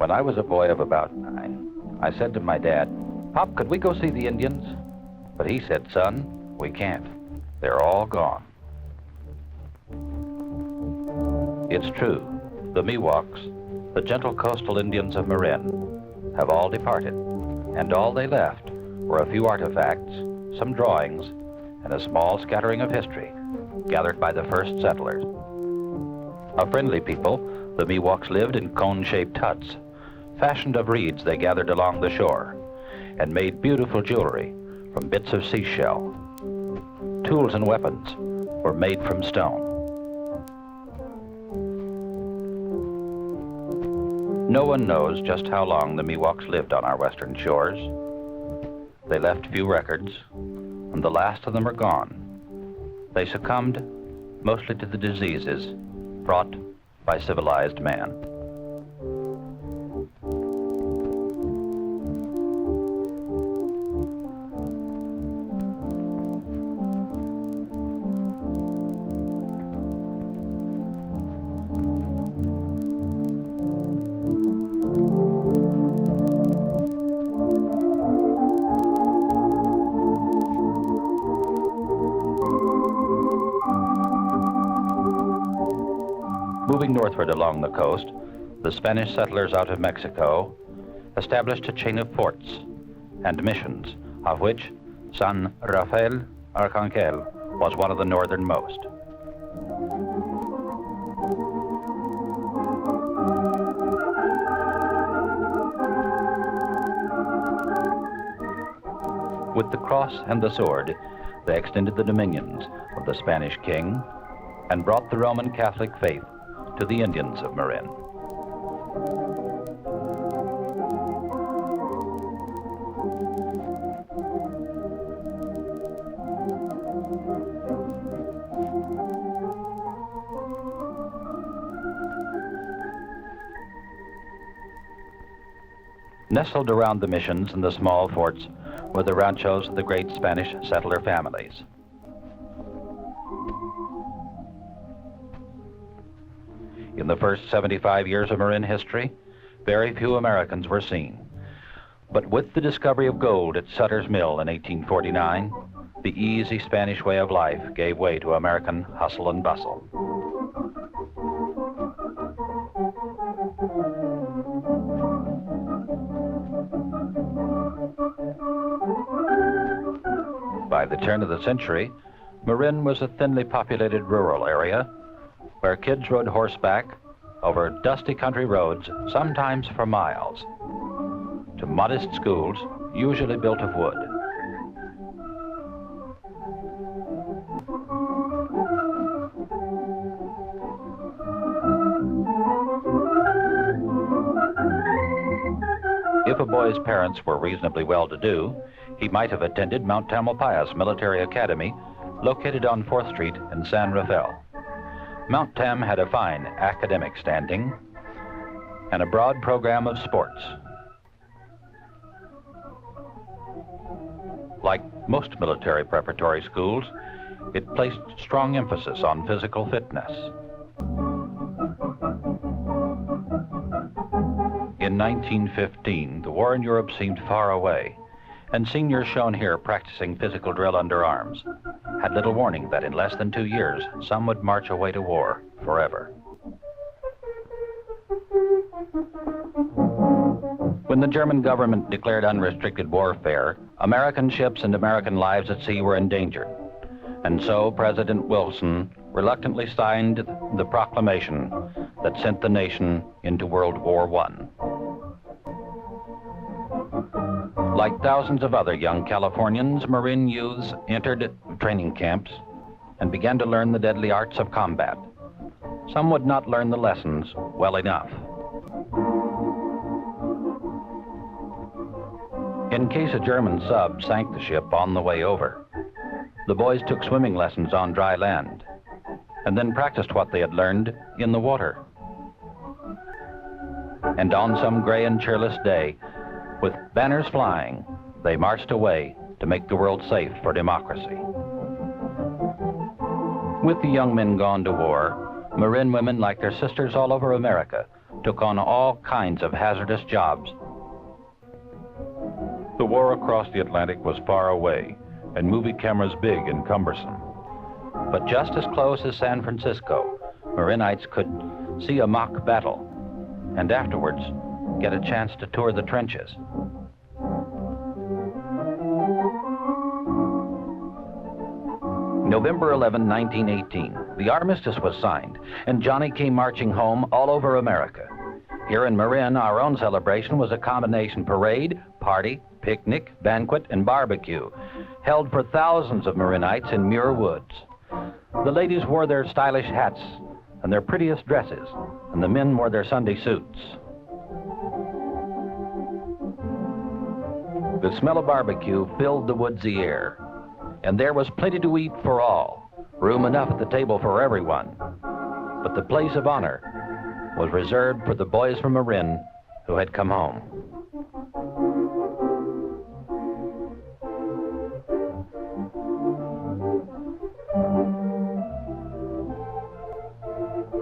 When I was a boy of about 9, I said to my dad, "Pop, could we go see the Indians?" But he said, "Son, we can't. They're all gone." It's true. The Miwoks, the gentle coastal Indians of Marin, have all departed, and all they left were a few artifacts, some drawings, and a small scattering of history gathered by the first settlers. A friendly people, the Miwoks lived in cone-shaped huts, fashioned of reeds they gathered along the shore, and made beautiful jewelry from bits of seashell. Tools and weapons were made from stone. No one knows just how long the Miwoks lived on our western shores. They left few records, and the last of them are gone. They succumbed mostly to the diseases brought by civilized man. Moving northward along the coast, the Spanish settlers out of Mexico established a chain of forts and missions, of which San Rafael Arcangel was one of the northernmost. With the cross and the sword, they extended the dominions of the Spanish king and brought the Roman Catholic faith to the Indians of Marin. Nestled around the missions and the small forts were the ranchos of the great Spanish settler families. In the first 75 years of Marin history, very few Americans were seen. But with the discovery of gold at Sutter's Mill in 1849, the easy Spanish way of life gave way to American hustle and bustle. By the turn of the century, Marin was a thinly populated rural area where kids rode horseback over dusty country roads, sometimes for miles, to modest schools, usually built of wood. If a boy's parents were reasonably well-to-do, he might have attended Mount Tamalpais Military Academy, located on 4th Street in San Rafael. Mount Tam had a fine academic standing and a broad program of sports. Like most military preparatory schools, it placed strong emphasis on physical fitness. In 1915, the war in Europe seemed far away, and seniors shown here practicing physical drill under arms had little warning that in less than 2 years, some would march away to war forever. When the German government declared unrestricted warfare, American ships and American lives at sea were endangered. And so President Wilson reluctantly signed the proclamation that sent the nation into World War I. Like thousands of other young Californians, Marin youths entered training camps and began to learn the deadly arts of combat. Some would not learn the lessons well enough. In case a German sub sank the ship on the way over, the boys took swimming lessons on dry land and then practiced what they had learned in the water. And on some gray and cheerless day, with banners flying, they marched away to make the world safe for democracy. With the young men gone to war, Marin women, like their sisters all over America, took on all kinds of hazardous jobs. The war across the Atlantic was far away, and movie cameras big and cumbersome. But just as close as San Francisco, Marinites could see a mock battle, and afterwards get a chance to tour the trenches. November 11, 1918, the armistice was signed, and Johnny came marching home all over America. Here in Marin, our own celebration was a combination parade, party, picnic, banquet, and barbecue, held for thousands of Marinites in Muir Woods. The ladies wore their stylish hats and their prettiest dresses, and the men wore their Sunday suits. The smell of barbecue filled the woodsy air, and there was plenty to eat for all, room enough at the table for everyone. But the place of honor was reserved for the boys from Marin who had come home.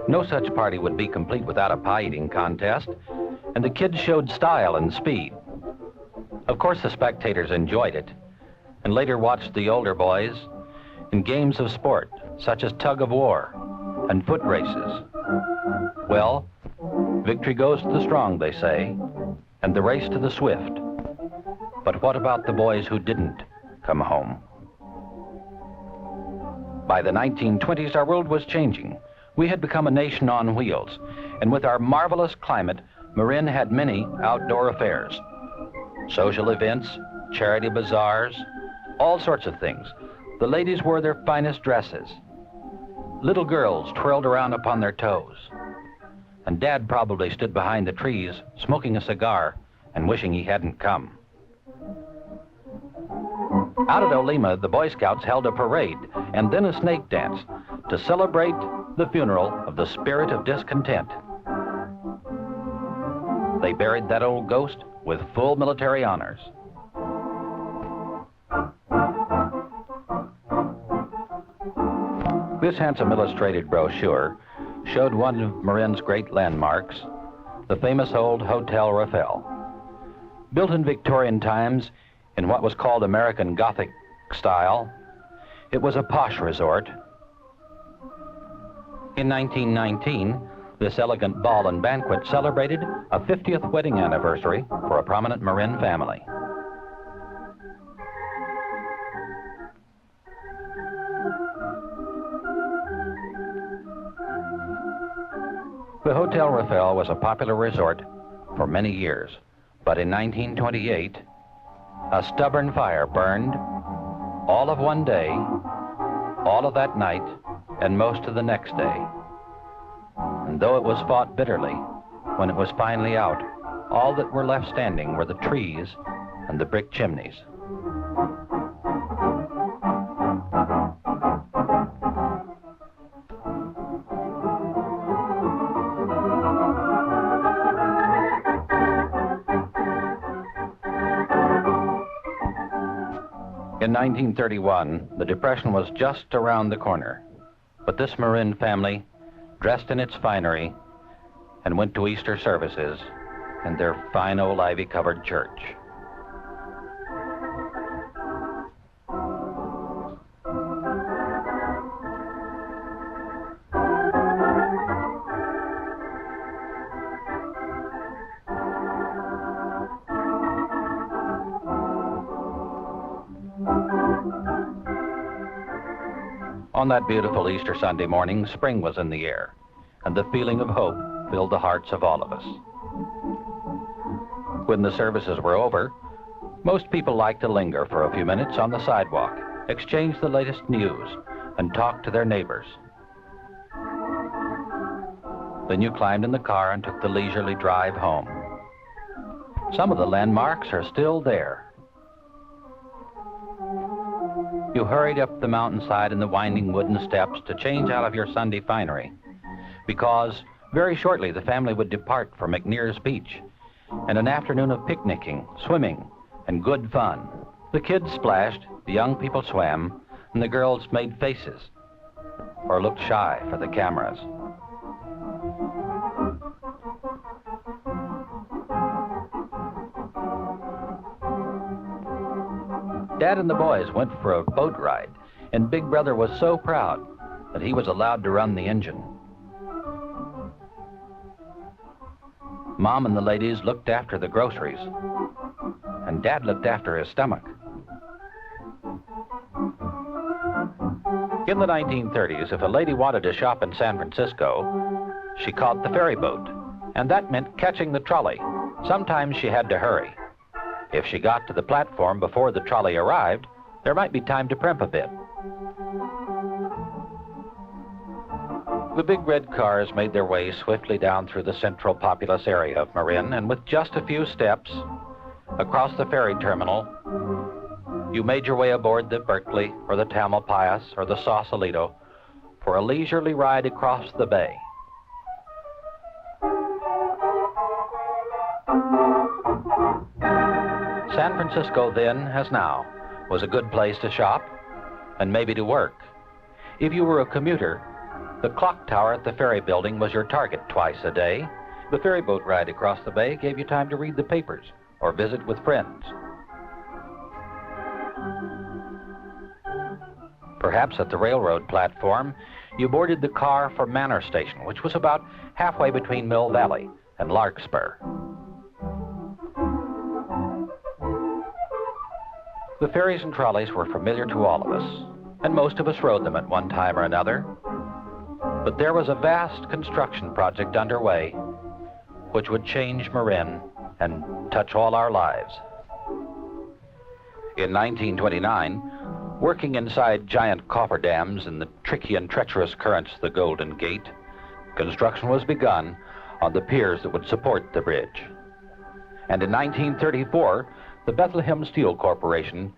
No such party would be complete without a pie-eating contest, and the kids showed style and speed. Of course, the spectators enjoyed it, and later watched the older boys in games of sport, such as tug of war and foot races. Well, victory goes to the strong, they say, and the race to the swift. But what about the boys who didn't come home? By the 1920s, our world was changing. We had become a nation on wheels, and with our marvelous climate, Marin had many outdoor affairs. Social events, charity bazaars, all sorts of things. The ladies wore their finest dresses. Little girls twirled around upon their toes. And Dad probably stood behind the trees, smoking a cigar and wishing he hadn't come. Out at Olema, the Boy Scouts held a parade and then a snake dance to celebrate the funeral of the spirit of discontent. They buried that old ghost with full military honors. This handsome illustrated brochure showed one of Marin's great landmarks, the famous old Hotel Raphael. Built in Victorian times in what was called American Gothic style, it was a posh resort. In 1919, this elegant ball and banquet celebrated a 50th wedding anniversary for a prominent Marin family. The Hotel Raphael was a popular resort for many years, but in 1928, a stubborn fire burned all of one day, all of that night, and most of the next day. And though it was fought bitterly, when it was finally out, all that were left standing were the trees and the brick chimneys. In 1931, the Depression was just around the corner, but this Marin family, dressed in its finery, and went to Easter services in their fine old ivy-covered church. On that beautiful Easter Sunday morning, spring was in the air, and the feeling of hope filled the hearts of all of us. When the services were over, most people liked to linger for a few minutes on the sidewalk, exchange the latest news, and talk to their neighbors. Then you climbed in the car and took the leisurely drive home. Some of the landmarks are still there. You hurried up the mountainside and the winding wooden steps to change out of your Sunday finery, because very shortly the family would depart for McNear's Beach, and an afternoon of picnicking, swimming, and good fun. The kids splashed, the young people swam, and the girls made faces or looked shy for the cameras. Dad and the boys went for a boat ride, and Big Brother was so proud that he was allowed to run the engine. Mom and the ladies looked after the groceries, and Dad looked after his stomach. In the 1930s, if a lady wanted to shop in San Francisco, she caught the ferry boat, and that meant catching the trolley. Sometimes she had to hurry. If she got to the platform before the trolley arrived, there might be time to primp a bit. The big red cars made their way swiftly down through the central populous area of Marin, and with just a few steps across the ferry terminal, you made your way aboard the Berkeley or the Tamalpais or the Sausalito for a leisurely ride across the bay. San Francisco then, as now, was a good place to shop and maybe to work. If you were a commuter, the clock tower at the ferry building was your target twice a day. The ferry boat ride across the bay gave you time to read the papers or visit with friends. Perhaps at the railroad platform, you boarded the car for Manor Station, which was about halfway between Mill Valley and Larkspur. The ferries and trolleys were familiar to all of us, and most of us rode them at one time or another. But there was a vast construction project underway which would change Marin and touch all our lives. In 1929, working inside giant cofferdams in the tricky and treacherous currents of the Golden Gate, construction was begun on the piers that would support the bridge. And in 1934, the Bethlehem Steel Corporation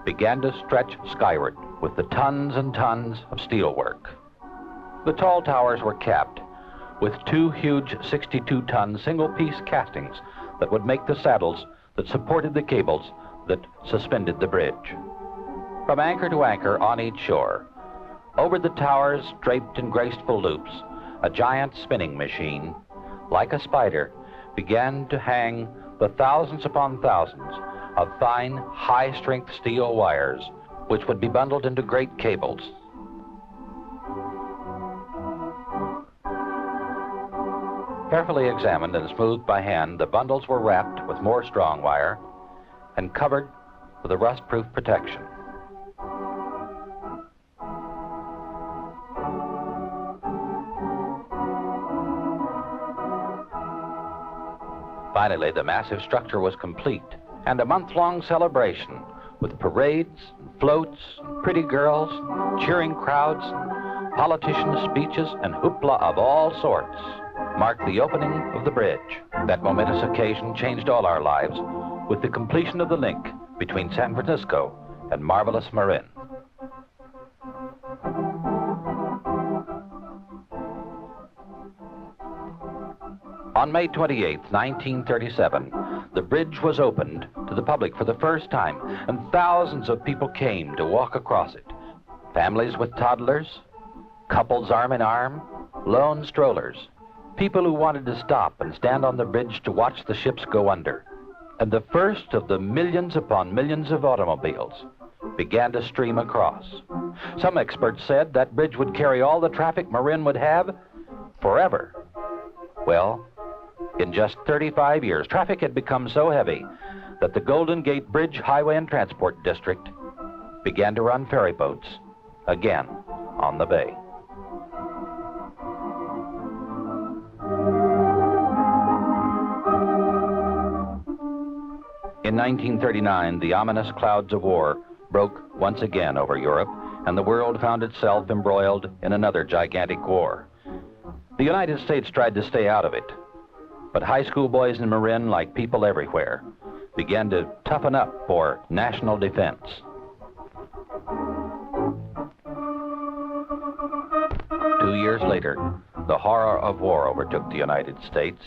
began to stretch skyward with the tons and tons of steelwork. The tall towers were capped with two huge 62-ton single-piece castings that would make the saddles that supported the cables that suspended the bridge. From anchor to anchor on each shore, over the towers draped in graceful loops, a giant spinning machine, like a spider, began to hang the thousands upon thousands of fine, high-strength steel wires, which would be bundled into great cables. Carefully examined and smoothed by hand, the bundles were wrapped with more strong wire and covered with a rust-proof protection. Finally, the massive structure was complete, and a month-long celebration with parades, and floats, and pretty girls, and cheering crowds, and politicians' speeches, and hoopla of all sorts marked the opening of the bridge. That momentous occasion changed all our lives with the completion of the link between San Francisco and marvelous Marin. On May 28, 1937, the bridge was opened to the public for the first time, and thousands of people came to walk across it. Families with toddlers, couples arm in arm, lone strollers, people who wanted to stop and stand on the bridge to watch the ships go under. And the first of the millions upon millions of automobiles began to stream across. Some experts said that bridge would carry all the traffic Marin would have forever. Well, in just 35 years, traffic had become so heavy that the Golden Gate Bridge Highway and Transport District began to run ferry boats again on the bay. In 1939, the ominous clouds of war broke once again over Europe, and the world found itself embroiled in another gigantic war. The United States tried to stay out of it, but high school boys in Marin, like people everywhere, began to toughen up for national defense. Two years later, the horror of war overtook the United States,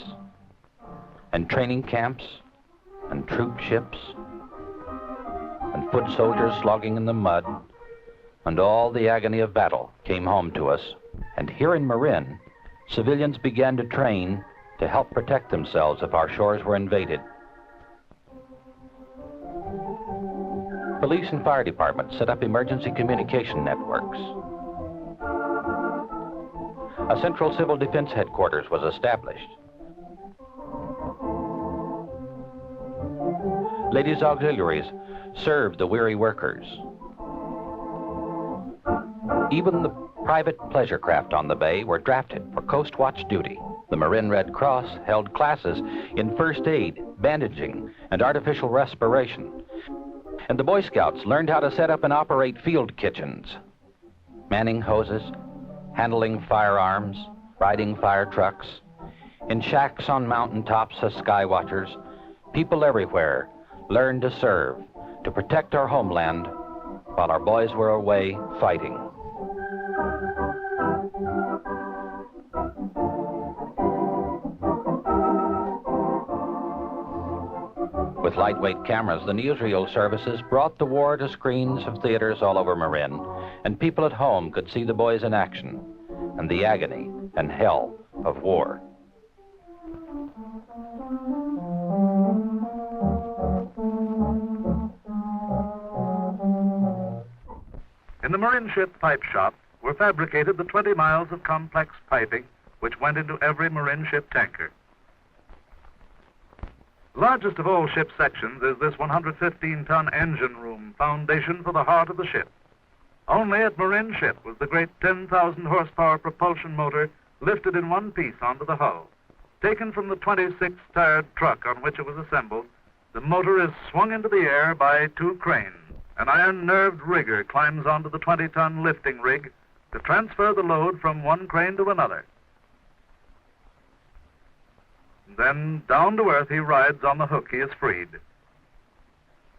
and training camps, and troop ships, and foot soldiers slogging in the mud, and all the agony of battle came home to us. And here in Marin, civilians began to train to help protect themselves if our shores were invaded. For police and fire departments set up emergency communication networks. A central civil defense headquarters was established. Ladies' auxiliaries served the weary workers. Even the private pleasure craft on the bay were drafted for Coast Watch duty. The Marin Red Cross held classes in first aid, bandaging, and artificial respiration. And the Boy Scouts learned how to set up and operate field kitchens, manning hoses, handling firearms, riding fire trucks. In shacks on mountaintops as sky watchers, people everywhere learned to serve, to protect our homeland while our boys were away fighting. With lightweight cameras, the newsreel services brought the war to screens of theaters all over Marin, and people at home could see the boys in action and the agony and hell of war. In the Marin ship pipe shop were fabricated the 20 miles of complex piping which went into every Marin ship tanker. Largest of all ship sections is this 115-ton engine room, foundation for the heart of the ship. Only at Marin ship was the great 10,000-horsepower propulsion motor lifted in one piece onto the hull. Taken from the 26-tired truck on which it was assembled, the motor is swung into the air by two cranes. An iron-nerved rigger climbs onto the 20-ton lifting rig to transfer the load from one crane to another. Then down to earth he rides on the hook he is freed.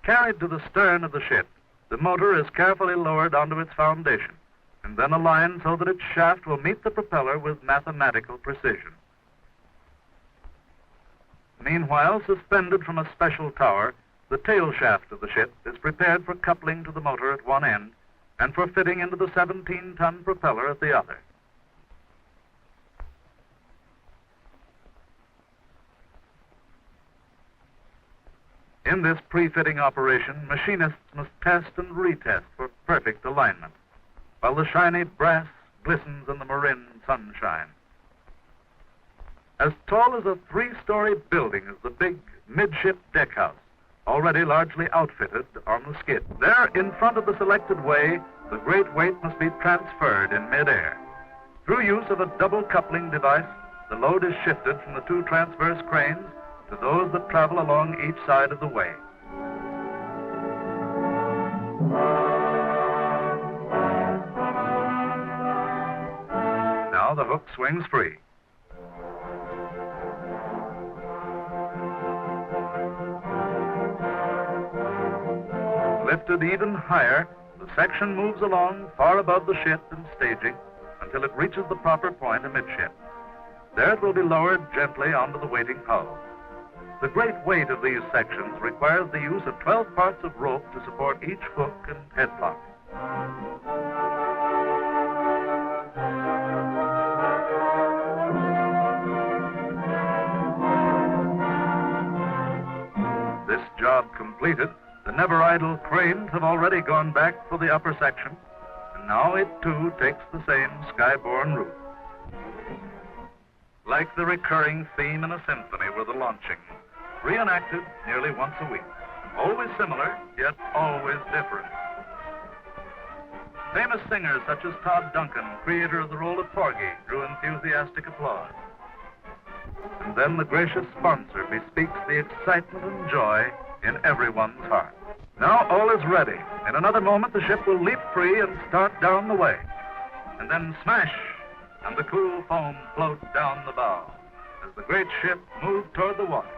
Carried to the stern of the ship, the motor is carefully lowered onto its foundation and then aligned so that its shaft will meet the propeller with mathematical precision. Meanwhile, suspended from a special tower, the tail shaft of the ship is prepared for coupling to the motor at one end and for fitting into the 17-ton propeller at the other. In this pre-fitting operation, machinists must test and retest for perfect alignment, while the shiny brass glistens in the Marin sunshine. As tall as a 3-story building is the big midship deckhouse, already largely outfitted on the skid. There, in front of the selected way, the great weight must be transferred in midair. Through use of a double coupling device, the load is shifted from the two transverse cranes to those that travel along each side of the way. Now the hook swings free. Lifted even higher, the section moves along far above the ship in staging until it reaches the proper point amidship. There it will be lowered gently onto the waiting hull. The great weight of these sections requires the use of 12 parts of rope to support each hook and headlock. This job completed, the never-idle cranes have already gone back for the upper section, and now it too takes the same skyborne route. Like the recurring theme in a symphony were the launching, reenacted nearly once a week. Always similar, yet always different. Famous singers such as Todd Duncan, creator of the role of Porgy, drew enthusiastic applause. And then the gracious sponsor bespeaks the excitement and joy in everyone's heart. Now all is ready. In another moment, the ship will leap free and start down the way. And then smash, and the cool foam float down the bow as the great ship moved toward the water.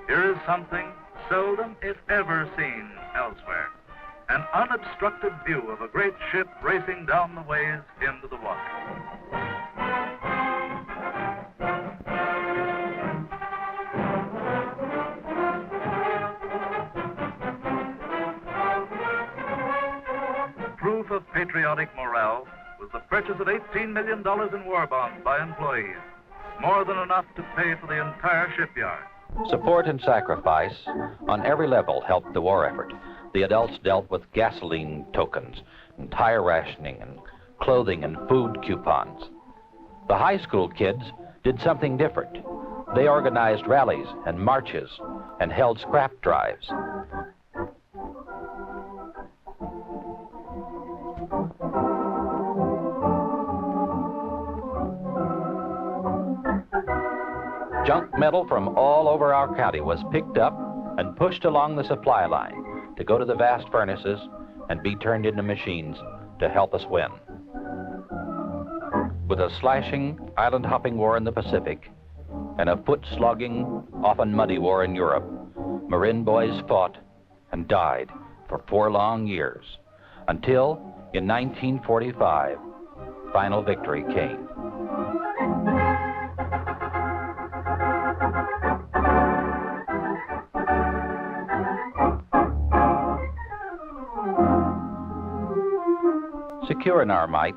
Here is something seldom, if ever, seen elsewhere. An unobstructed view of a great ship racing down the ways into the water. Proof of patriotic morale was the purchase of $18 million in war bonds by employees, more than enough to pay for the entire shipyard. Support and sacrifice on every level helped the war effort. The adults dealt with gasoline tokens and tire rationing and clothing and food coupons. The high school kids did something different. They organized rallies and marches and held scrap drives. Junk metal from all over our county was picked up and pushed along the supply line to go to the vast furnaces and be turned into machines to help us win. With a slashing, island-hopping war in the Pacific and a foot-slogging, often muddy war in Europe, Marin boys fought and died for 4 long years, until, in 1945, final victory came. Secure in our might,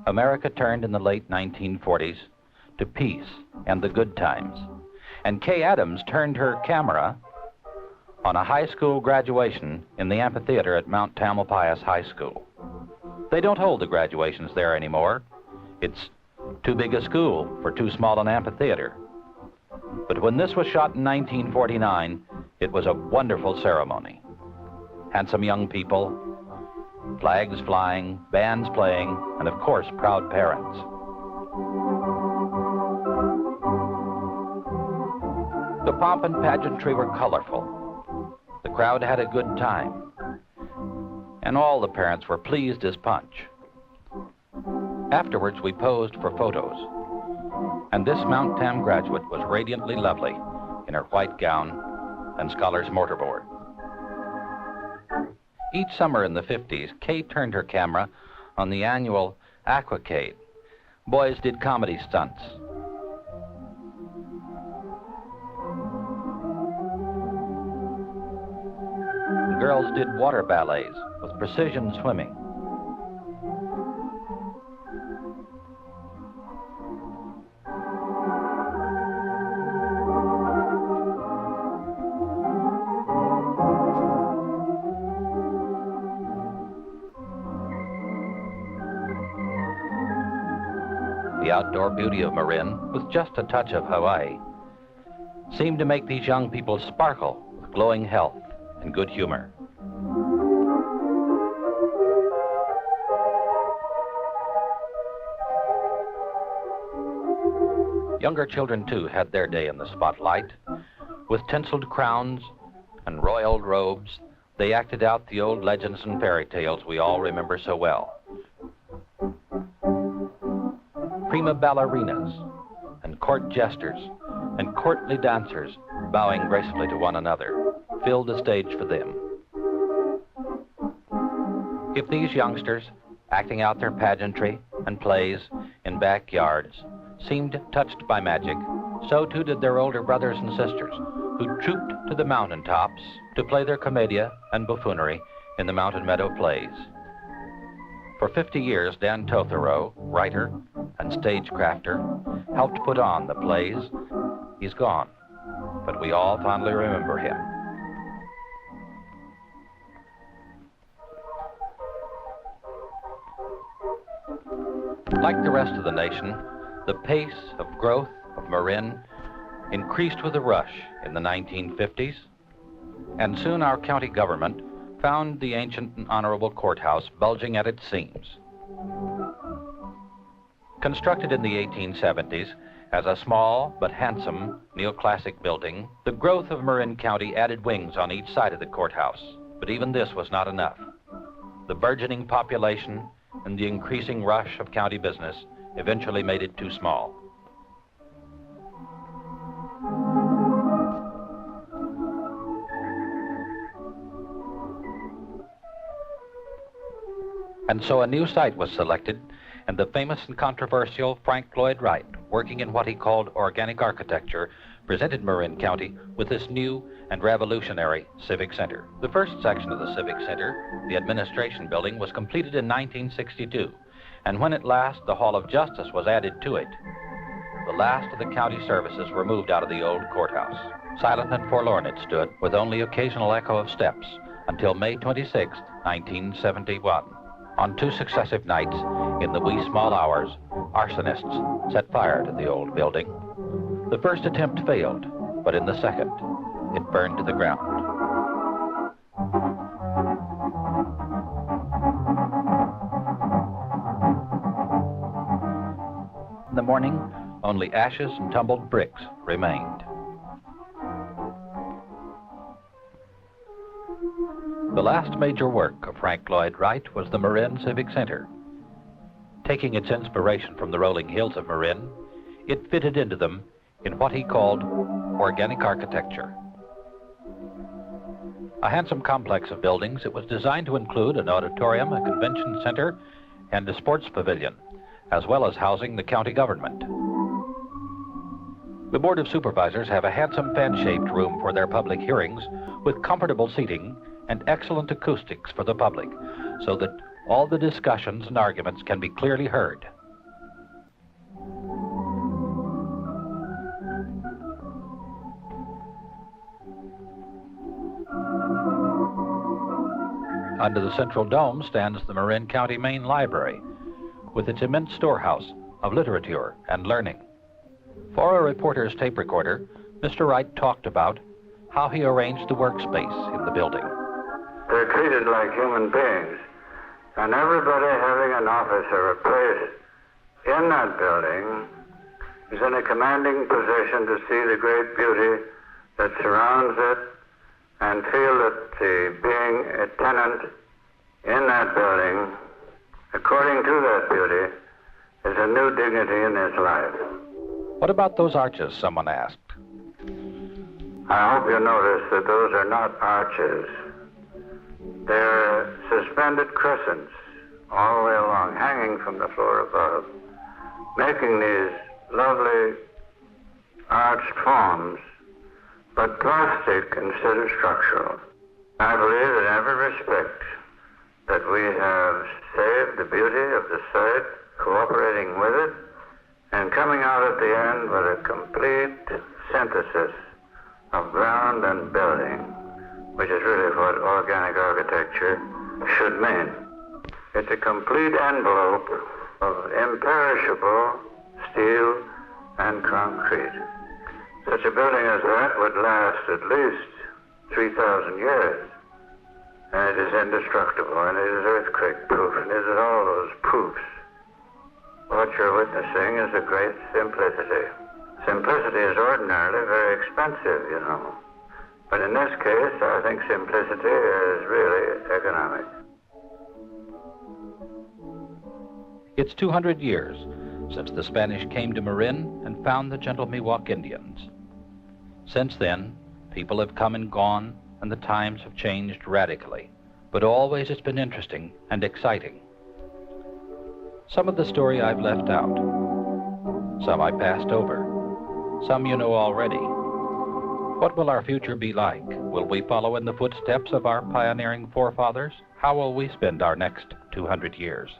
America turned in the late 1940s to peace and the good times. And Kay Adams turned her camera on a high school graduation in the amphitheater at Mount Tamalpais High School. They don't hold the graduations there anymore. It's too big a school for too small an amphitheater. But when this was shot in 1949, it was a wonderful ceremony. Handsome young people, flags flying, bands playing, and of course, proud parents. The pomp and pageantry were colorful. The crowd had a good time. And all the parents were pleased as punch. Afterwards, we posed for photos. And this Mount Tam graduate was radiantly lovely in her white gown and scholar's mortarboard. Each summer in the 50s, Kay turned her camera on the annual Aquacade. Boys did comedy stunts. Girls did water ballets with precision swimming. The outdoor beauty of Marin, with just a touch of Hawaii, seemed to make these young people sparkle with glowing health and good humor. Younger children, too, had their day in the spotlight. With tinseled crowns and royal robes, they acted out the old legends and fairy tales we all remember so well. Prima ballerinas and court jesters and courtly dancers bowing gracefully to one another filled the stage for them. If these youngsters, acting out their pageantry and plays in backyards, seemed touched by magic, so too did their older brothers and sisters, who trooped to the mountaintops to play their commedia and buffoonery in the Mountain Meadow plays. For 50 years, Dan Totherow, writer and stagecrafter, helped put on the plays. He's gone, but we all fondly remember him. Like the rest of the nation, the pace of growth of Marin increased with a rush in the 1950s, and soon our county government found the ancient and honorable courthouse bulging at its seams. Constructed in the 1870s as a small but handsome neoclassic building, the growth of Marin County added wings on each side of the courthouse, but even this was not enough. The burgeoning population and the increasing rush of county business eventually made it too small. And so a new site was selected, and the famous and controversial Frank Lloyd Wright, working in what he called organic architecture, presented Marin County with this new and revolutionary civic center. The first section of the civic center, the administration building, was completed in 1962, and when at last the Hall of Justice was added to it, the last of the county services were moved out of the old courthouse. Silent and forlorn it stood, with only occasional echo of steps until May 26, 1971. On 2 successive nights, in the wee small hours, arsonists set fire to the old building. The first attempt failed, but in the second, it burned to the ground. In the morning, only ashes and tumbled bricks remained. The last major work of Frank Lloyd Wright was the Marin Civic Center. Taking its inspiration from the rolling hills of Marin, it fitted into them in what he called organic architecture. A handsome complex of buildings, it was designed to include an auditorium, a convention center, and a sports pavilion, as well as housing the county government. The Board of Supervisors have a handsome fan-shaped room for their public hearings with comfortable seating and excellent acoustics for the public, so that all the discussions and arguments can be clearly heard. Under the central dome stands the Marin County Main Library, with its immense storehouse of literature and learning. For a reporter's tape recorder, Mr. Wright talked about how he arranged the workspace in the building. They're treated like human beings, and everybody having an office or a place in that building is in a commanding position to see the great beauty that surrounds it and feel that being a tenant in that building, according to that beauty, is a new dignity in his life. What about those arches, someone asked? I hope you notice that those are not arches. They're suspended crescents all the way along, hanging from the floor above, making these lovely arched forms, but plastic instead of structural. I believe in every respect that we have saved the beauty of the site, cooperating with it, and coming out at the end with a complete synthesis of ground and building, which is really what organic architecture should mean. It's a complete envelope of imperishable steel and concrete. Such a building as that would last at least 3,000 years. And it is indestructible, and it is earthquake-proof, and it is all those proofs. What you're witnessing is a great simplicity. Simplicity is ordinarily very expensive, you know. But in this case, I think simplicity is really economic. It's 200 years since the Spanish came to Marin and found the gentle Miwok Indians. Since then, people have come and gone, and the times have changed radically. But always it's been interesting and exciting. Some of the story I've left out. Some I passed over. Some you know already. What will our future be like? Will we follow in the footsteps of our pioneering forefathers? How will we spend our next 200 years?